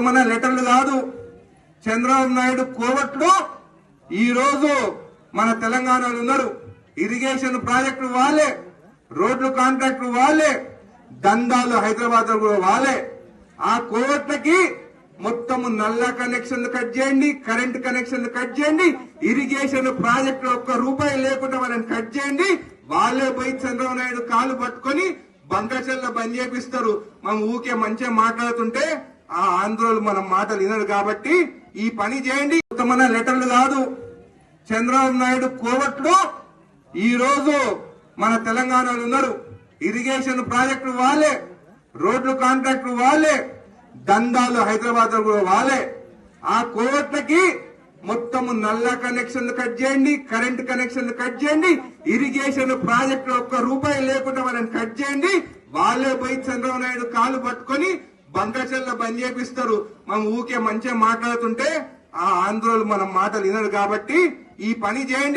ఉత్తమమైన లెటర్లు కాదు. చంద్రబాబు నాయుడు కోవట్లు ఈ రోజు మన తెలంగాణలో ఉన్నారు. ఇరిగేషన్ ప్రాజెక్టులు వాళ్ళే, రోడ్లు కాంట్రాక్టులు వాళ్ళే, దందాలు హైదరాబాద్ కూడా వాళ్ళే. ఆ కోవట్లకి మొత్తము నల్ల కనెక్షన్ కట్ చేయండి, కరెంట్ కనెక్షన్ కట్ చేయండి, ఇరిగేషన్ ప్రాజెక్టులు ఒక్క రూపాయి లేకుండా వాళ్ళని కట్ చేయండి. వాళ్ళే పోయి చంద్రబాబు నాయుడు కాలు పట్టుకొని బంకచెల్ల బంద్ చేపిస్తారు. మనం ఊకే మంచిగా మాట్లాడుతుంటే ఆ ఆంధ్రోలు మన మాటలు వినరు. కాబట్టి ఈ పని చేయండి. ఉత్తమమైన లెటర్లు కాదు. చంద్రబాబు నాయుడు కోవట్లు ఈ రోజు మన తెలంగాణలో ఉన్నారు. ఇరిగేషన్ ప్రాజెక్టులు వాళ్ళే, రోడ్లు కాంట్రాక్టులు వాళ్ళే, దందాలు హైదరాబాద్ కూడా వాళ్ళే. ఆ కోవట్లకి మొత్తము నల్ల కనెక్షన్ కట్ చేయండి, కరెంట్ కనెక్షన్ కట్ చేయండి, ఇరిగేషన్ ప్రాజెక్టులు ఒక్క రూపాయి లేకుండా వాళ్ళని కట్ చేయండి. వాళ్ళే పోయి చంద్రబాబు నాయుడు కాలు పట్టుకొని బంకచెల్ల బంద్ చేపిస్తారు. మనం ఊకే మంచిగా మాట్లాడుతుంటే ఆ ఆంధ్రోలు మన మాటలు వినరు. కాబట్టి ఈ పని చేయండి.